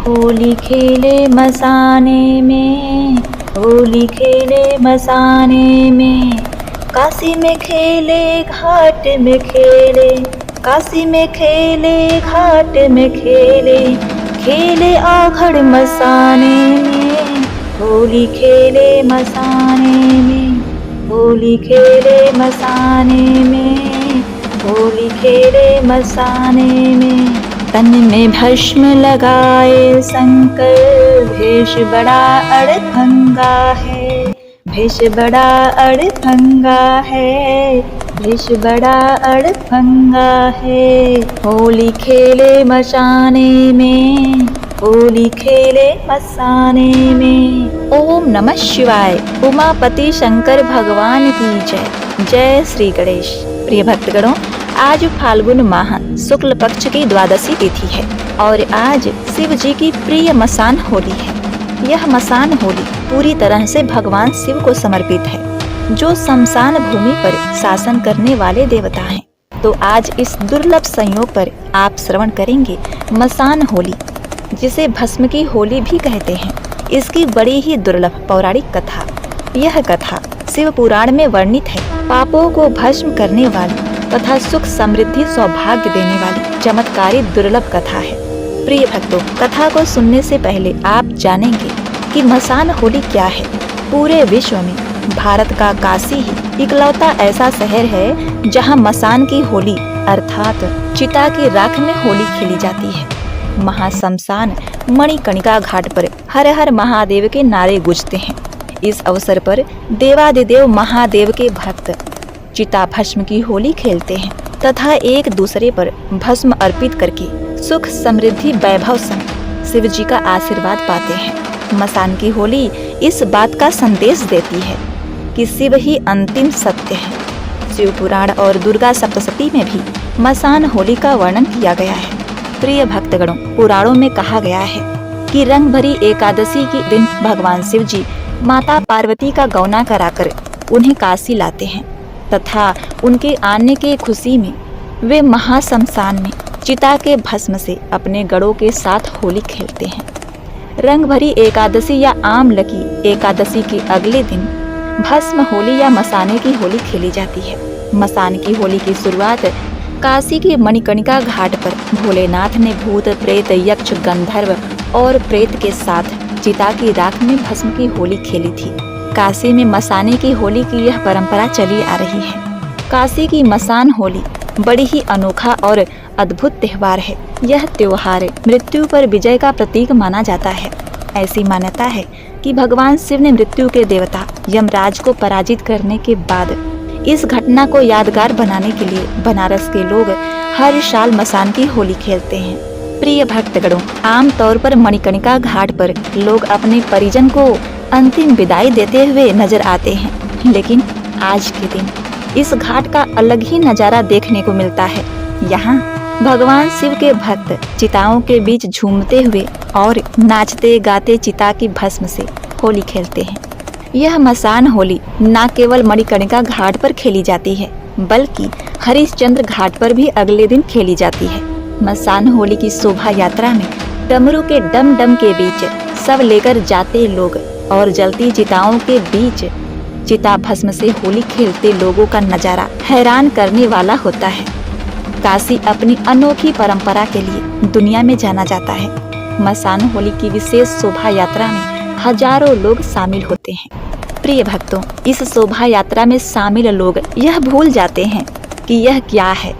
होली खेले मसाने में, होली खेले मसाने में, काशी में खेले घाट में खेले, काशी में खेले घाट में खेले, खेले आखड़ मसाने में, होली खेले मसाने में, होली खेले मसाने में, होली खेले मसाने में। तन में भस्म लगाए शंकर, भेष बड़ा अड़भंगा है, भेष बड़ा अड़भंगा है, भेष बड़ा अड़भंगा है। होली खेले मसाने में, होली खेले मसाने में। ओम नमः शिवाय। उमापति शंकर भगवान की जय। जय श्री गणेश। प्रिय भक्तगणों, आज फाल्गुन माह शुक्ल पक्ष की द्वादशी तिथि है और आज शिव जी की प्रिय मसान होली है। यह मसान होली पूरी तरह से भगवान शिव को समर्पित है, जो शमशान भूमि पर शासन करने वाले देवता हैं। तो आज इस दुर्लभ संयोग पर आप श्रवण करेंगे मसान होली, जिसे भस्म की होली भी कहते हैं। इसकी बड़ी ही दुर्लभ पौराणिक कथा। यह कथा शिव पुराण में वर्णित है। पापों को भस्म करने वाली तथा सुख समृद्धि सौभाग्य देने वाली चमत्कारी दुर्लभ कथा है। प्रिय भक्तों, कथा को सुनने से पहले आप जानेंगे कि मसान होली क्या है। पूरे विश्व में भारत का काशी ही इकलौता ऐसा शहर है जहां मसान की होली अर्थात चिता की राख में होली खेली जाती है। महाशमशान मणिकर्णिका घाट पर हर हर महादेव के नारे गूंजते हैं। इस अवसर पर देवादिदेव महादेव के भक्त चिता भस्म की होली खेलते हैं तथा एक दूसरे पर भस्म अर्पित करके सुख समृद्धि वैभव संग शिव जी का आशीर्वाद पाते हैं। मसान की होली इस बात का संदेश देती है कि शिव ही अंतिम सत्य है। शिव पुराण और दुर्गा सप्तशती में भी मसान होली का वर्णन किया गया है। प्रिय भक्तगणों, पुराणों में कहा गया है कि रंग भरी एकादशी के दिन भगवान शिव जी माता पार्वती का गौना कराकर उन्हें काशी लाते हैं तथा उनके आने की खुशी में वे महाशमशान में चिता के भस्म से अपने गणों के साथ होली खेलते हैं। रंग भरी एकादशी या आम लकी एकादशी के अगले दिन भस्म होली या मसाने की होली खेली जाती है। मसान की होली की शुरुआत काशी के मणिकर्णिका घाट पर भोलेनाथ ने भूत प्रेत यक्ष गंधर्व और प्रेत के साथ चिता की राख में भस्म की होली खेली थी। काशी में मसाने की होली की यह परंपरा चली आ रही है। काशी की मसान होली बड़ी ही अनोखा और अद्भुत त्योहार है। यह त्योहार मृत्यु पर विजय का प्रतीक माना जाता है। ऐसी मान्यता है कि भगवान शिव ने मृत्यु के देवता यमराज को पराजित करने के बाद इस घटना को यादगार बनाने के लिए बनारस के लोग हर साल मसान की होली खेलते हैं। प्रिय भक्तगणों, आम तौर पर मणिकर्णिका घाट पर लोग अपने परिजन को अंतिम विदाई देते हुए नजर आते हैं, लेकिन आज के दिन इस घाट का अलग ही नजारा देखने को मिलता है। यहाँ भगवान शिव के भक्त चिताओं के बीच झूमते हुए और नाचते गाते चिता की भस्म से होली खेलते हैं। यह मसान होली न केवल मणिकर्णिका घाट पर खेली जाती है, बल्कि हरिश्चंद्र घाट पर भी अगले दिन खेली जाती है। मसान होली की शोभा यात्रा में डमरू के डम डम के बीच सब लेकर जाते लोग और जलती चिताओं के बीच चिता भस्म से होली खेलते लोगों का नजारा हैरान करने वाला होता है। काशी अपनी अनोखी परंपरा के लिए दुनिया में जाना जाता है। मसान होली की विशेष शोभा यात्रा में हजारों लोग शामिल होते हैं। प्रिय भक्तों, इस शोभा यात्रा में शामिल लोग यह भूल जाते हैं कि यह क्या है।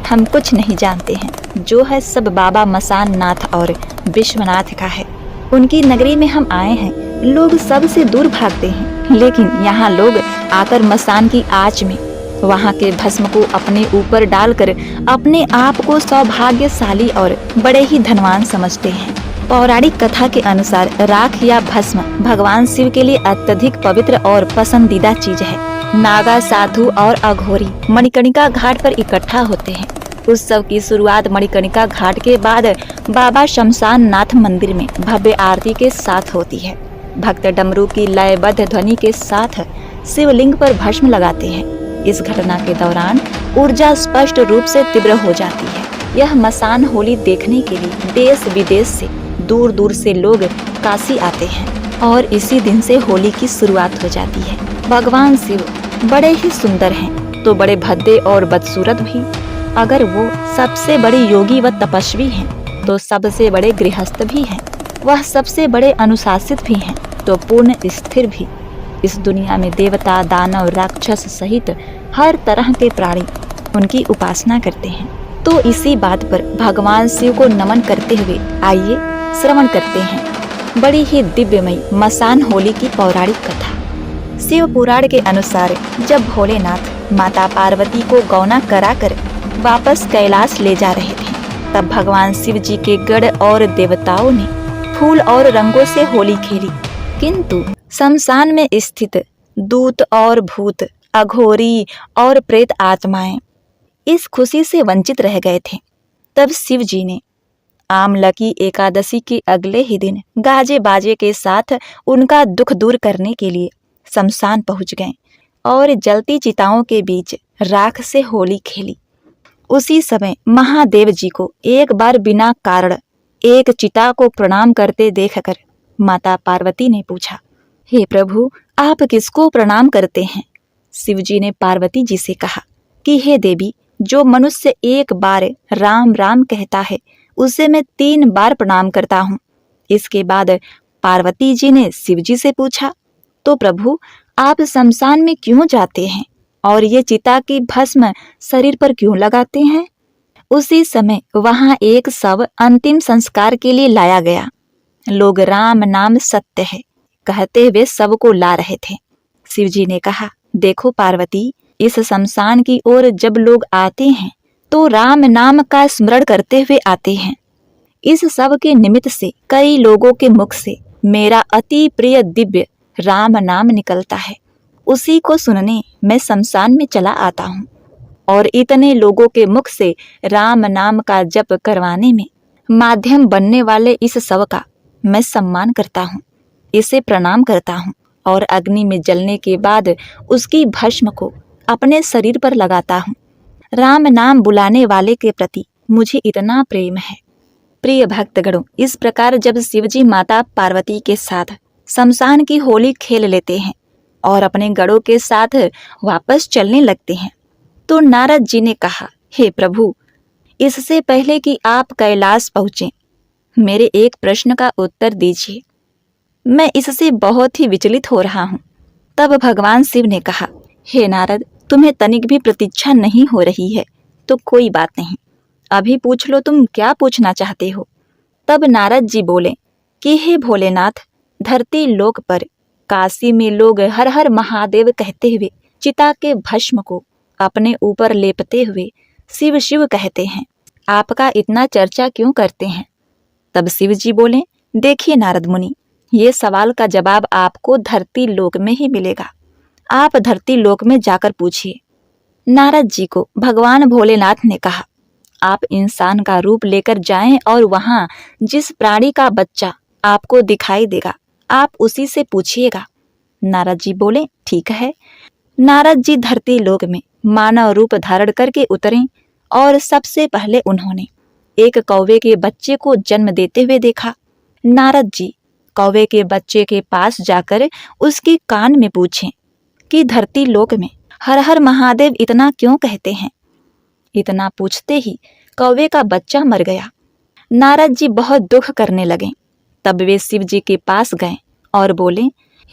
हम कुछ नहीं जानते हैं, जो है सब बाबा मसान नाथ और विश्वनाथ का है। उनकी नगरी में हम आए हैं। लोग सबसे दूर भागते हैं, लेकिन यहाँ लोग आकर मसान की आँच में वहाँ के भस्म को अपने ऊपर डालकर अपने आप को सौभाग्यशाली और बड़े ही धनवान समझते हैं। पौराणिक कथा के अनुसार राख या भस्म भगवान शिव के लिए अत्यधिक पवित्र और पसंदीदा चीज है। नागा, साधु और अघोरी मणिकर्णिका घाट पर इकट्ठा होते हैं। उत्सव की शुरुआत मणिकर्णिका घाट के बाद बाबा शमशान नाथ मंदिर में भव्य आरती के साथ होती है। भक्त डमरू की लयबद्ध ध्वनि के साथ शिवलिंग पर भस्म लगाते हैं। इस घटना के दौरान ऊर्जा स्पष्ट रूप से तीव्र हो जाती है। यह मसान होली देखने के लिए देश विदेश से दूर दूर से लोग काशी आते हैं और इसी दिन से होली की शुरुआत हो जाती है। भगवान शिव बड़े ही सुंदर हैं तो बड़े भद्दे और बदसूरत भी। अगर वो सबसे बड़े योगी व तपस्वी हैं तो सबसे बड़े गृहस्थ भी हैं। वह सबसे बड़े अनुशासित भी हैं तो पूर्ण स्थिर भी। इस दुनिया में देवता, दानव, राक्षस सहित हर तरह के प्राणी उनकी उपासना करते हैं। तो इसी बात पर भगवान शिव को नमन करते हुए आइए श्रवण करते हैं बड़ी ही दिव्यमयी मसान होली की पौराणिक कथा। शिव पुराण के अनुसार जब भोलेनाथ माता पार्वती को गौना कराकर वापस कैलाश ले जा रहे थे, तब भगवान शिव जी के गण और देवताओं ने फूल और रंगों से होली खेली, किंतु शमशान में स्थित दूत और भूत, अघोरी और प्रेत आत्माएं इस खुशी से वंचित रह गए थे। तब शिव जी ने आमलकी एकादशी के अगले ही दिन गाजे बाजे के साथ उनका दुख दूर करने के लिए शमशान पहुंच गए और जलती चिताओं के बीच राख से होली खेली। उसी समय महादेव जी को एक बार बिना कारण एक चिता को प्रणाम करते देखकर माता पार्वती ने पूछा, हे प्रभु, आप किसको प्रणाम करते हैं? शिव जी ने पार्वती जी से कहा कि हे देवी, जो मनुष्य एक बार राम राम कहता है उसे मैं 3 बार प्रणाम करता हूँ। इसके बाद पार्वती जी ने शिव जी से पूछा, तो प्रभु, आप शमशान में क्यों जाते हैं और ये चिता की भस्म शरीर पर क्यों लगाते हैं? उसी समय वहां एक शव अंतिम संस्कार के लिए लाया गया। लोग राम नाम सत्य है कहते हुए शव को ला रहे थे। शिव जी ने कहा, देखो पार्वती, इस शमशान की ओर जब लोग आते हैं तो राम नाम का स्मरण करते हुए आते हैं। इस शव के निमित्त से कई लोगों के मुख से मेरा अति प्रिय दिव्य राम नाम निकलता है। उसी को सुनने मैं शमशान में चला आता हूँ और इतने लोगों के मुख से राम नाम का जप करवाने में माध्यम बनने वाले इस शव का मैं सम्मान करता हूँ, इसे प्रणाम करता हूँ और अग्नि में जलने के बाद उसकी भस्म को अपने शरीर पर लगाता हूँ। राम नाम बुलाने वाले के प्रति मुझे इतना प्रेम है। प्रिय भक्तगणों, इस प्रकार जब शिवजी माता पार्वती के साथ शमशान की होली खेल लेते हैं और अपने गणों के साथ वापस चलने लगते हैं, तो नारद जी ने कहा, हे प्रभु, इससे पहले कि आप कैलाश पहुँचे, मेरे एक प्रश्न का उत्तर दीजिए। मैं इससे बहुत ही विचलित हो रहा हूँ। तब भगवान शिव ने कहा, हे नारद, तुम्हें तनिक भी प्रतीक्षा नहीं हो रही है तो कोई बात नहीं, अभी पूछ लो तुम क्या पूछना चाहते हो। तब नारद जी बोले कि हे भोलेनाथ, धरती लोक पर काशी में लोग हर हर महादेव कहते हुए चिता के भस्म को अपने ऊपर लेपते हुए शिव शिव कहते हैं, आपका इतना चर्चा क्यों करते हैं? तब शिव जी बोले, देखिए नारद मुनि, ये सवाल का जवाब आपको धरती लोक में ही मिलेगा। आप धरती लोक में जाकर पूछिए। नारद जी को भगवान भोलेनाथ ने कहा, आप इंसान का रूप लेकर जाएं और वहां जिस प्राणी का बच्चा आपको दिखाई देगा आप उसी से पूछिएगा। नारद जी बोले, ठीक है। नारद जी धरती लोक में मानव रूप धारण करके उतरे और सबसे पहले उन्होंने एक कौवे के बच्चे को जन्म देते हुए देखा। नारद जी कौवे के बच्चे के पास जाकर उसके कान में पूछें कि धरती लोक में हर हर महादेव इतना क्यों कहते हैं। इतना पूछते ही कौवे का बच्चा मर गया। नारद जी बहुत दुख करने लगे। तब वे शिव जी के पास गए और बोले,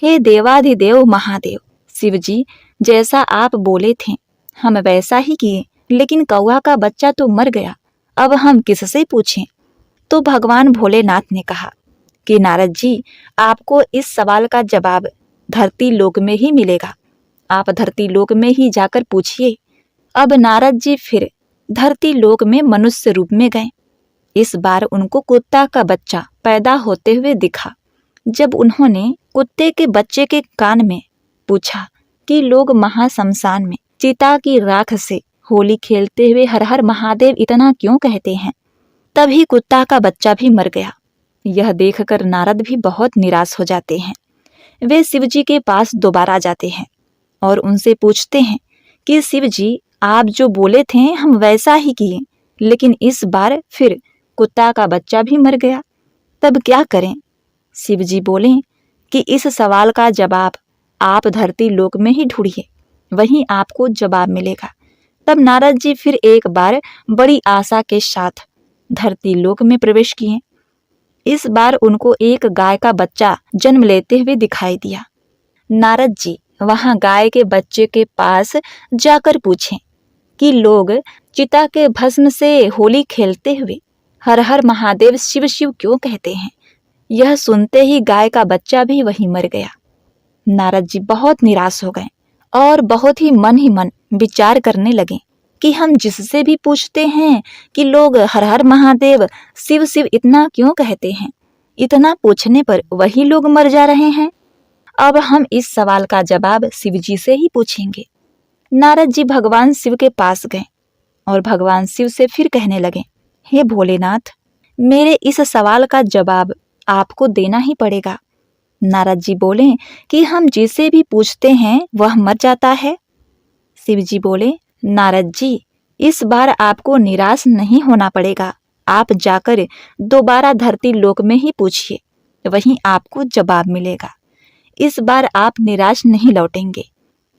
हे देवाधिदेव महादेव, शिव जी, जैसा आप बोले थे हम वैसा ही किए, लेकिन कौवा का बच्चा तो मर गया, अब हम किससे पूछें? तो भगवान भोलेनाथ ने कहा कि नारद जी, आपको इस सवाल का जवाब धरती लोक में ही मिलेगा, आप धरती लोक में ही जाकर पूछिए। अब नारद जी फिर धरती लोक में मनुष्य रूप में गए। इस बार उनको कुत्ता का बच्चा पैदा होते हुए दिखा। जब उन्होंने कुत्ते के बच्चे के कान में पूछा कि लोग महाशमशान में चिता की राख से होली खेलते हुए हर हर महादेव इतना क्यों कहते हैं, तभी कुत्ता का बच्चा भी मर गया। यह देखकर नारद भी बहुत निराश हो जाते हैं। वे शिव जी के पास दोबारा जाते हैं और उनसे पूछते हैं कि शिव जी, आप जो बोले थे हम वैसा ही किए, लेकिन इस बार फिर कुत्ता का बच्चा भी मर गया। तब क्या करें? शिव जी बोले कि इस सवाल का जवाब आप धरती लोक में ही ढूंढिए, वहीं आपको जवाब मिलेगा। तब नारद जी फिर एक बार बड़ी आशा के साथ धरती लोक में प्रवेश किए। इस बार उनको एक गाय का बच्चा जन्म लेते हुए दिखाई दिया। नारद जी वहां गाय के बच्चे के पास जाकर पूछें कि लोग चिता के भस्म से होली खेलते हुए हर हर महादेव शिव शिव क्यों कहते हैं? यह सुनते ही गाय का बच्चा भी वहीं मर गया। नारद जी बहुत निराश हो गए और बहुत ही मन विचार करने लगे कि हम जिससे भी पूछते हैं कि लोग हर हर महादेव शिव शिव इतना क्यों कहते हैं, इतना पूछने पर वही लोग मर जा रहे हैं। अब हम इस सवाल का जवाब शिव जी से ही पूछेंगे। नारद जी भगवान शिव के पास गए और भगवान शिव से फिर कहने लगे, हे भोलेनाथ, मेरे इस सवाल का जवाब आपको देना ही पड़ेगा। नारद जी बोले कि हम जिसे भी पूछते हैं वह मर जाता है। शिव जी बोले, नारद जी, इस बार आपको निराश नहीं होना पड़ेगा। आप जाकर दोबारा धरती लोक में ही पूछिए, वहीं आपको जवाब मिलेगा। इस बार आप निराश नहीं लौटेंगे।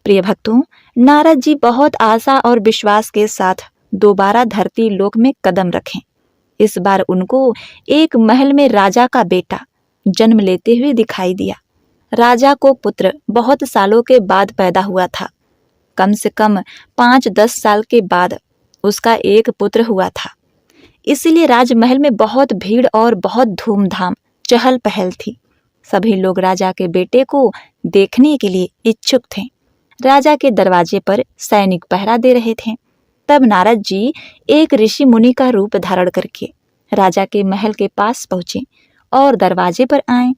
प्रिय भक्तों, नारद जी बहुत आशा और विश्वास के साथ दोबारा धरती लोक में कदम रखें। इस बार उनको एक महल में राजा का बेटा जन्म लेते हुए दिखाई दिया। राजा को पुत्र बहुत सालों के बाद पैदा हुआ था। कम से कम 5-10 साल के बाद उसका एक पुत्र हुआ था। इसलिए राजमहल में बहुत भीड़ और बहुत धूमधाम चहल पहल थी। सभी लोग राजा के बेटे को देखने के लिए इच्छुक थे। राजा के दरवाजे पर सैनिक पहरा दे रहे थे। तब नारद जी एक ऋषि मुनि का रूप धारण करके राजा के महल के पास पहुंचे और दरवाजे पर आए।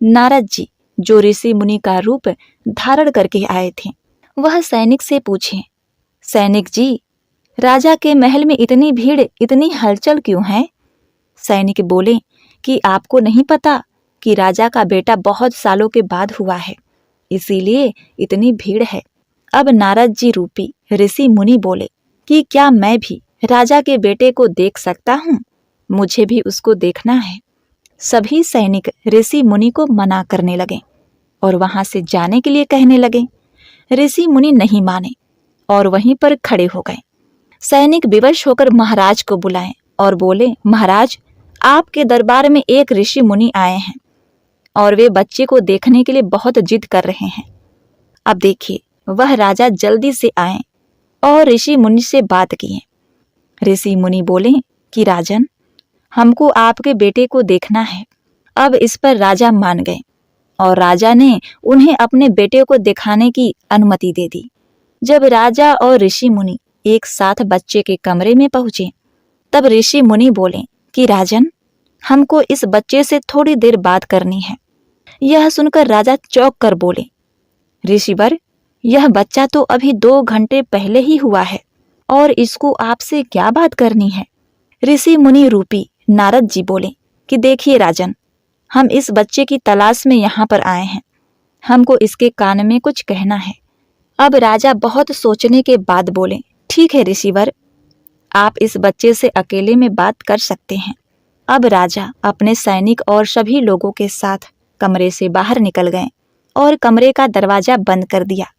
नारद जी जो ऋषि मुनि का रूप धारण करके आए थे, वह सैनिक से पूछे, सैनिक जी, राजा के महल में इतनी भीड़, इतनी हलचल क्यों है? सैनिक बोले कि आपको नहीं पता कि राजा का बेटा बहुत सालों के बाद हुआ है, इसीलिए इतनी भीड़ है। अब नारद जी रूपी ऋषि मुनि बोले कि क्या मैं भी राजा के बेटे को देख सकता हूँ? मुझे भी उसको देखना है। सभी सैनिक ऋषि मुनि को मना करने लगे और वहां से जाने के लिए कहने लगे। ऋषि मुनि नहीं माने और वहीं पर खड़े हो गए। सैनिक विवश होकर महाराज को बुलाए और बोले, महाराज, आपके दरबार में एक ऋषि मुनि आए हैं और वे बच्चे को देखने के लिए बहुत जिद कर रहे हैं। अब देखिए, वह राजा जल्दी से आए और ऋषि मुनि से बात किए। ऋषि मुनि बोले कि राजन, हमको आपके बेटे को देखना है। अब इस पर राजा मान गए और राजा ने उन्हें अपने बेटे को दिखाने की अनुमति दे दी। जब राजा और ऋषि मुनि एक साथ बच्चे के कमरे में पहुंचे, तब ऋषि मुनि बोले कि राजन, हमको इस बच्चे से थोड़ी देर बात करनी है। यह सुनकर राजा चौंक कर बोले, ऋषिवर, यह बच्चा तो अभी 2 घंटे पहले ही हुआ है और इसको आपसे क्या बात करनी है? ऋषि मुनि रूपी नारद जी बोले कि देखिए राजन, हम इस बच्चे की तलाश में यहाँ पर आए हैं। हमको इसके कान में कुछ कहना है। अब राजा बहुत सोचने के बाद बोले, ठीक है ऋषिवर, आप इस बच्चे से अकेले में बात कर सकते हैं। अब राजा अपने सैनिक और सभी लोगों के साथ कमरे से बाहर निकल गए और कमरे का दरवाजा बंद कर दिया।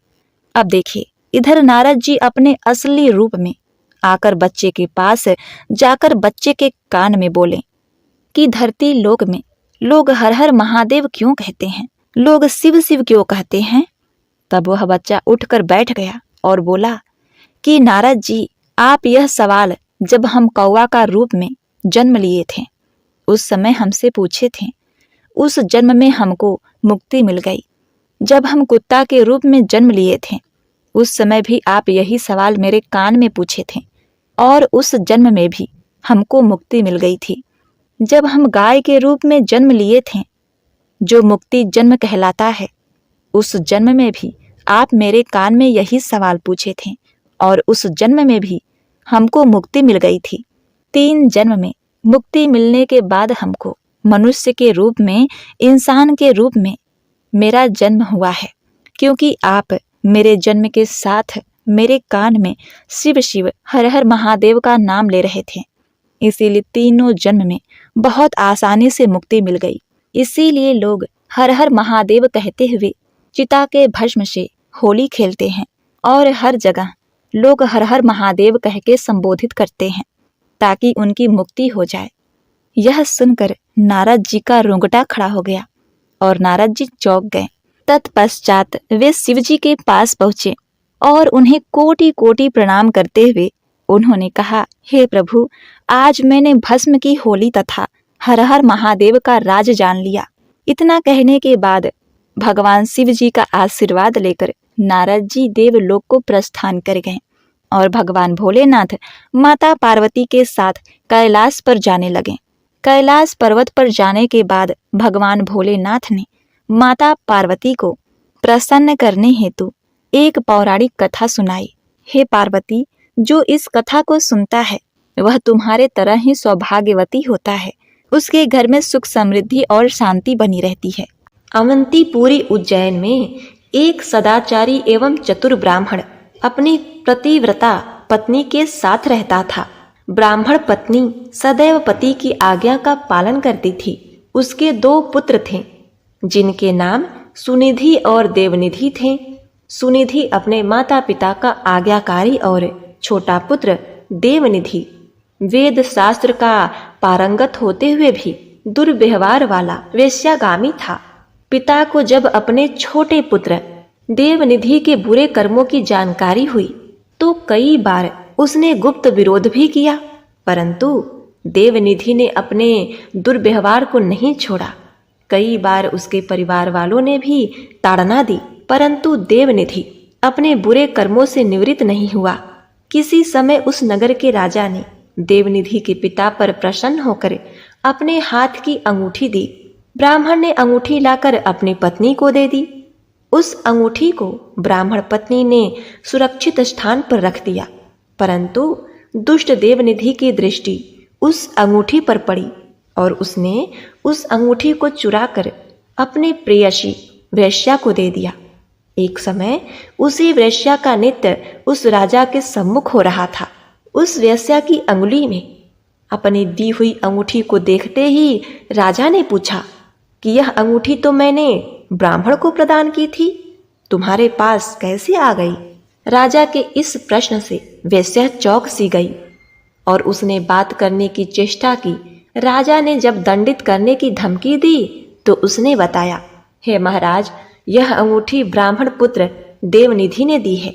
अब देखिए, इधर नारद जी अपने असली रूप में आकर बच्चे के पास जाकर बच्चे के कान में बोले कि धरती लोक में लोग हर हर महादेव क्यों कहते हैं, लोग शिव शिव क्यों कहते हैं? तब वह बच्चा उठकर बैठ गया और बोला कि नारद जी, आप यह सवाल जब हम कौवा का रूप में जन्म लिए थे उस समय हमसे पूछे थे। उस जन्म में हमको मुक्ति मिल गई। जब हम कुत्ता के रूप में जन्म लिए थे उस समय भी आप यही सवाल मेरे कान में पूछे थे और उस जन्म में भी हमको मुक्ति मिल गई थी। जब हम गाय के रूप में जन्म लिए थे, जो मुक्ति जन्म कहलाता है, उस जन्म में भी आप मेरे कान में यही सवाल पूछे थे और उस जन्म में भी हमको मुक्ति मिल गई थी। 3 जन्म में मुक्ति मिलने के बाद हमको मनुष्य के रूप में, इंसान के रूप में मेरा जन्म हुआ है, क्योंकि आप मेरे जन्म के साथ मेरे कान में शिव शिव हर हर महादेव का नाम ले रहे थे। इसीलिए तीनों जन्म में बहुत आसानी से मुक्ति मिल गई। इसीलिए लोग हर हर महादेव कहते हुए चिता के भस्म से होली खेलते हैं और हर जगह लोग हर हर महादेव कह के संबोधित करते हैं ताकि उनकी मुक्ति हो जाए। यह सुनकर नारद जी का रोंगटा खड़ा हो गया और नारद जी चौंक गए। तत्पश्चात वे शिव जी के पास पहुंचे और उन्हें कोटि कोटि प्रणाम करते हुए उन्होंने कहा, हे प्रभु, आज मैंने भस्म की होली तथा हर हर महादेव का राज जान लिया। इतना कहने के बाद भगवान शिव जी का आशीर्वाद लेकर नारद जी देवलोक को प्रस्थान कर गए और भगवान भोलेनाथ माता पार्वती के साथ कैलाश पर जाने लगे। कैलाश पर्वत पर जाने के बाद भगवान भोलेनाथ ने माता पार्वती को प्रसन्न करने हेतु एक पौराणिक कथा सुनाई। हे पार्वती, जो इस कथा को सुनता है वह तुम्हारे तरह ही सौभाग्यवती होता है। उसके घर में सुख समृद्धि और शांति बनी रहती है। अवंतीपुरी उज्जैन में एक सदाचारी एवं चतुर ब्राह्मण अपनी पतिव्रता पत्नी के साथ रहता था। ब्राह्मण पत्नी सदैव पति की आज्ञा का पालन करती थी। उसके 2 पुत्र थे जिनके नाम सुनिधि और देवनिधि थे। सुनिधि अपने माता पिता का आज्ञाकारी और छोटा पुत्र देवनिधि वेद शास्त्र का पारंगत होते हुए भी दुर्व्यवहार वाला वेश्यागामी था। पिता को जब अपने छोटे पुत्र देवनिधि के बुरे कर्मों की जानकारी हुई तो कई बार उसने गुप्त विरोध भी किया, परंतु देवनिधि ने अपने दुर्व्यवहार को नहीं छोड़ा। कई बार उसके परिवार वालों ने भी ताड़ना दी, परंतु देवनिधि अपने बुरे कर्मों से निवृत्त नहीं हुआ। किसी समय उस नगर के राजा ने देवनिधि के पिता पर प्रसन्न होकर अपने हाथ की अंगूठी दी। ब्राह्मण ने अंगूठी लाकर अपनी पत्नी को दे दी। उस अंगूठी को ब्राह्मण पत्नी ने सुरक्षित स्थान पर रख दिया, परंतु दुष्ट देवनिधि की दृष्टि उस अंगूठी पर पड़ी और उसने उस अंगूठी को चुराकर अपने प्रेयसी वेश्या को दे दिया। एक समय उसी वेश्या का नृत्य उस राजा के सम्मुख हो रहा था। उस वेश्या की अंगुली में अपनी दी हुई अंगूठी को देखते ही राजा ने पूछा कि यह अंगूठी तो मैंने ब्राह्मण को प्रदान की थी, तुम्हारे पास कैसे आ गई? राजा के इस प्रश्न से वेश्या चौंक सी गई और उसने बात करने की चेष्टा की। राजा ने जब दंडित करने की धमकी दी तो उसने बताया, हे महाराज, यह अंगूठी ब्राह्मण पुत्र देवनिधि ने दी है,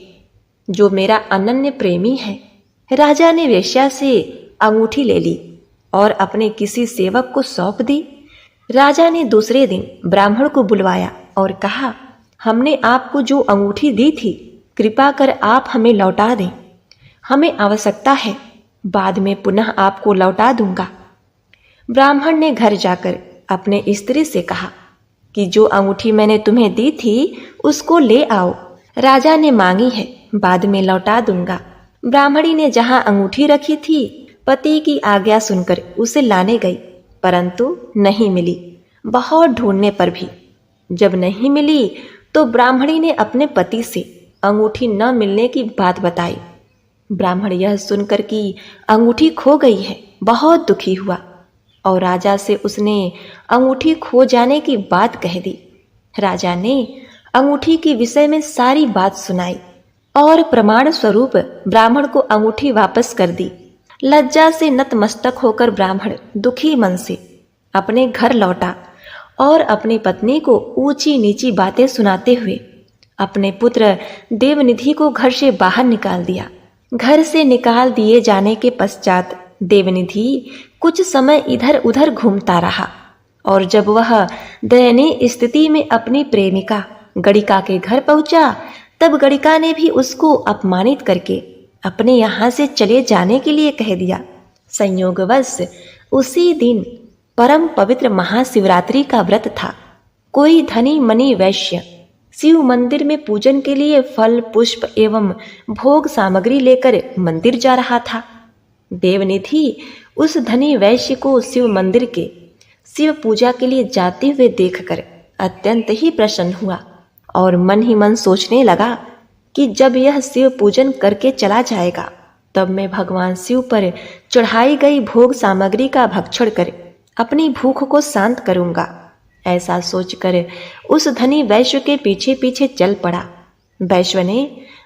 जो मेरा अनन्य प्रेमी है। राजा ने वेश्या से अंगूठी ले ली और अपने किसी सेवक को सौंप दी। राजा ने दूसरे दिन ब्राह्मण को बुलवाया और कहा, हमने आपको जो अंगूठी दी थी, कृपा कर आप हमें लौटा दें। हमें आवश्यकता है, बाद में पुनः आपको लौटा दूंगा। ब्राह्मण ने घर जाकर अपने स्त्री से कहा कि जो अंगूठी मैंने तुम्हें दी थी उसको ले आओ। राजा ने मांगी है, बाद में लौटा दूंगा। ब्राह्मणी ने जहां अंगूठी रखी थी, पति की आज्ञा सुनकर उसे लाने गई, परंतु नहीं मिली। बहुत ढूंढने पर भी जब नहीं मिली तो ब्राह्मणी ने अपने पति से अंगूठी न मिलने की बात बताई। ब्राह्मण यह सुनकर कि अंगूठी खो गई है, बहुत दुखी हुआ और राजा से उसने अंगूठी खो जाने की बात कह दी। राजा ने अंगूठी के विषय में सारी बात सुनाई और प्रमाण स्वरूप ब्राह्मण को अंगूठी वापस कर दी। लज्जा से नतमस्तक होकर ब्राह्मण दुखी मन से अपने घर लौटा और अपनी पत्नी को ऊंची नीची बातें सुनाते हुए अपने पुत्र देवनिधि को घर से बाहर निकाल दिया। घर से निकाल दिए जाने के पश्चात देवनिधि कुछ समय इधर उधर घूमता रहा और जब वह दयनीय स्थिति में अपनी प्रेमिका गणिका के घर पहुंचा, तब गणिका ने भी उसको अपमानित करके अपने यहाँ से चले जाने के लिए कह दिया। संयोगवश उसी दिन परम पवित्र महाशिवरात्रि का व्रत था। कोई धनी मनी वैश्य शिव मंदिर में पूजन के लिए फल पुष्प एवं भोग सामग्री लेकर मंदिर जा रहा था। देवनिधि उस धनी वैश्य को शिव मंदिर के शिव पूजा के लिए जाते हुए देखकर अत्यंत ही प्रसन्न हुआ और मन ही मन सोचने लगा कि जब यह शिव पूजन करके चला जाएगा तब मैं भगवान शिव पर चढ़ाई गई भोग सामग्री का भक्षण कर अपनी भूख को शांत करूंगा। ऐसा सोचकर उस धनी वैश्य के पीछे पीछे चल पड़ा। वैश्य ने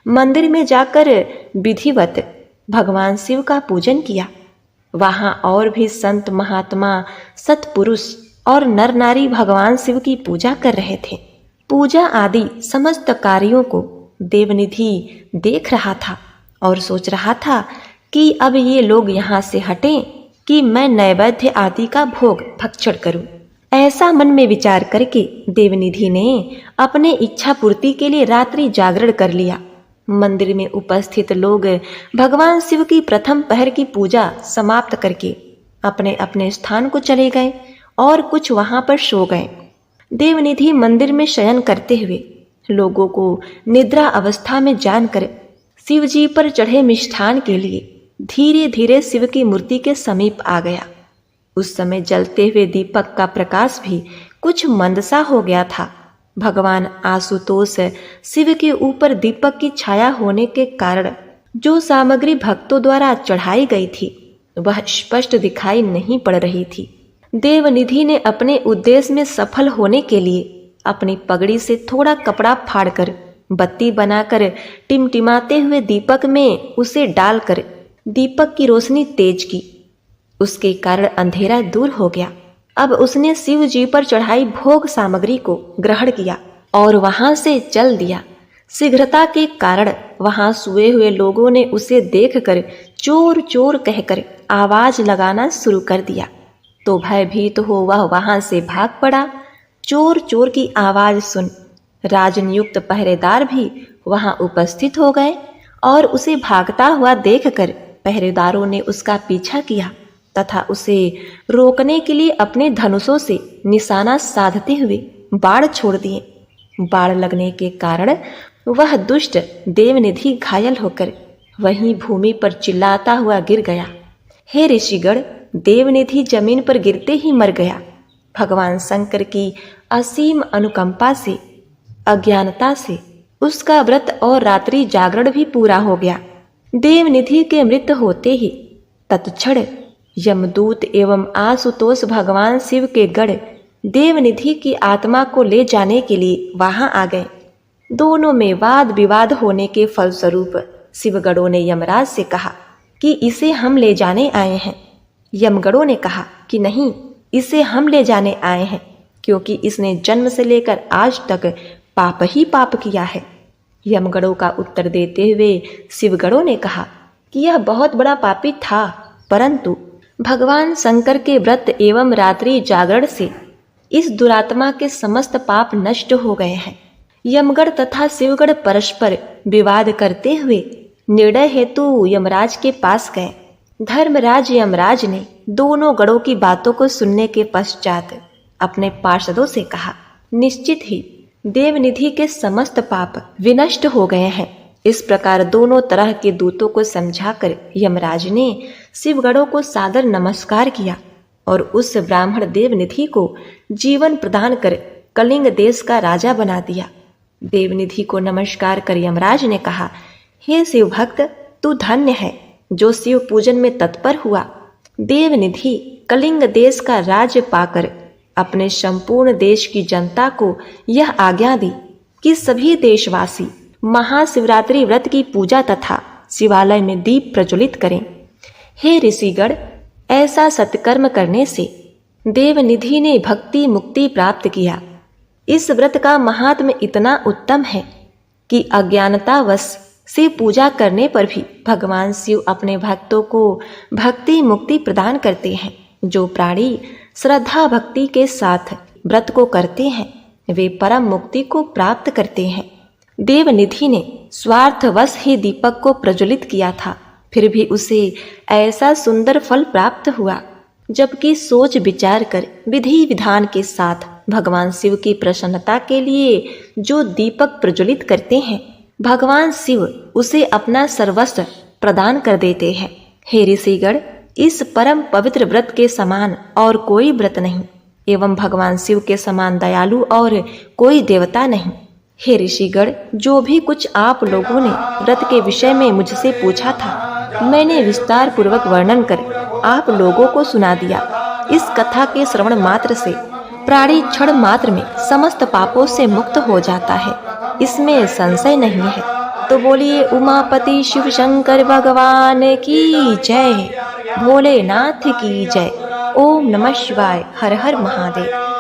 मंदिर में जाकर विधिवत भगवान शिव का पूजन किया। वहां और भी संत महात्मा, सत्पुरुष और नर नारी भगवान शिव की पूजा कर रहे थे। पूजा आदि समस्त कार्यों को देवनिधि देख रहा था और सोच रहा था कि अब ये लोग यहाँ से हटें कि मैं नैवेद्य आदि का भोग भक्षण करूं। ऐसा मन में विचार करके देवनिधि ने अपने इच्छा पूर्ति के लिए रात्रि जागरण कर लिया। मंदिर में उपस्थित लोग भगवान शिव की प्रथम पहर की पूजा समाप्त करके अपने अपने स्थान को चले गए और कुछ वहां पर सो गए। देवनिधि मंदिर में शयन करते हुए लोगों को निद्रा अवस्था में जानकर शिव जी पर चढ़े मिष्ठान के लिए धीरे धीरे शिव की मूर्ति के समीप आ गया। उस समय जलते हुए दीपक का प्रकाश भी कुछ मंदसा हो गया था। भगवान आशुतोष शिव के ऊपर दीपक की छाया होने के कारण जो सामग्री भक्तों द्वारा चढ़ाई गई थी वह स्पष्ट दिखाई नहीं पड़ रही थी। देवनिधि ने अपने उद्देश्य में सफल होने के लिए अपनी पगड़ी से थोड़ा कपड़ा फाड़कर बत्ती बनाकर टिमटिमाते हुए दीपक में उसे डालकर दीपक की रोशनी तेज की। उसके कारण अंधेरा दूर हो गया। अब उसने शिव जी पर चढ़ाई भोग सामग्री को ग्रहण किया और वहां से चल दिया। शीघ्रता के कारण वहां सोए हुए लोगों ने उसे देखकर चोर चोर कहकर आवाज लगाना शुरू कर दिया तो भयभीत हो वह वहां से भाग पड़ा। चोर चोर की आवाज सुन राजनियुक्त पहरेदार भी वहां उपस्थित हो गए और उसे भागता हुआ देखकर पहरेदारों ने उसका पीछा किया तथा उसे रोकने के लिए अपने धनुषों से निशाना साधते हुए बाण छोड़ दिए। बाण लगने के कारण वह दुष्ट देवनिधि घायल होकर वहीं भूमि पर चिल्लाता हुआ गिर गया। हे ऋषिगण, देवनिधि जमीन पर गिरते ही मर गया। भगवान शंकर की असीम अनुकंपा से, अज्ञानता से उसका व्रत और रात्रि जागरण भी पूरा हो गया। देवनिधि के मृत होते ही तत्क्षण यमदूत एवं आशुतोष भगवान शिव के गढ़ देवनिधि की आत्मा को ले जाने के लिए वहां आ गए। दोनों में वाद विवाद होने के फलस्वरूप शिवगणों ने यमराज से कहा कि इसे हम ले जाने आए हैं। यमगणों ने कहा कि नहीं, इसे हम ले जाने आए हैं क्योंकि इसने जन्म से लेकर आज तक पाप ही पाप किया है। यमगणों का उत्तर देते हुए शिवगणों ने कहा कि यह बहुत बड़ा पापी था, परंतु भगवान शंकर के व्रत एवं रात्रि जागरण से इस दुरात्मा के समस्त पाप नष्ट हो गए हैं। यमगण तथा शिवगण परस्पर विवाद करते हुए निर्णय हेतु यमराज के पास गए। धर्मराज यमराज ने दोनों गणों की बातों को सुनने के पश्चात अपने पार्षदों से कहा, निश्चित ही देवनिधि के समस्त पाप विनष्ट हो गए हैं। इस प्रकार दोनों तरह के दूतों को समझाकर यमराज ने शिवगणों को सादर नमस्कार किया और उस ब्राह्मण देवनिधि को जीवन प्रदान कर कलिंग देश का राजा बना दिया। देवनिधि को नमस्कार कर यमराज ने कहा, हे शिव भक्त, तू धन्य है जो शिव पूजन में तत्पर हुआ। देवनिधि कलिंग देश का राज्य पाकर अपने संपूर्ण देश की जनता को यह आज्ञा दी कि सभी देशवासी महाशिवरात्रि व्रत की पूजा तथा शिवालय में दीप प्रज्वलित करें। हे ऋषिगण, ऐसा सत्कर्म करने से देवनिधि ने भक्ति मुक्ति प्राप्त किया। इस व्रत का महात्म्य इतना उत्तम है कि अज्ञानतावश शिव पूजा करने पर भी भगवान शिव अपने भक्तों को भक्ति मुक्ति प्रदान करते हैं। जो प्राणी श्रद्धा भक्ति के साथ व्रत को करते हैं वे परम मुक्ति को प्राप्त करते हैं। देवनिधि ने स्वार्थवश ही दीपक को प्रज्वलित किया था, फिर भी उसे ऐसा सुंदर फल प्राप्त हुआ। जबकि सोच विचार कर विधि विधान के साथ भगवान शिव की प्रसन्नता के लिए जो दीपक प्रज्वलित करते हैं, भगवान शिव उसे अपना सर्वस्व प्रदान कर देते हैं। हे ऋषिगण, इस परम पवित्र व्रत के समान और कोई व्रत नहीं एवं भगवान शिव के समान दयालु और कोई देवता नहीं। हे ऋषिगण, जो भी कुछ आप लोगों ने व्रत के विषय में मुझसे पूछा था मैंने विस्तार पूर्वक वर्णन कर आप लोगों को सुना दिया। इस कथा के श्रवण मात्र से प्राणी क्षण मात्र में समस्त पापों से मुक्त हो जाता है, इसमें संशय नहीं है। तो बोलिए उमापति शिव शंकर भगवान की जय, भोलेनाथ की जय। ओम नमः शिवाय। हर हर महादेव।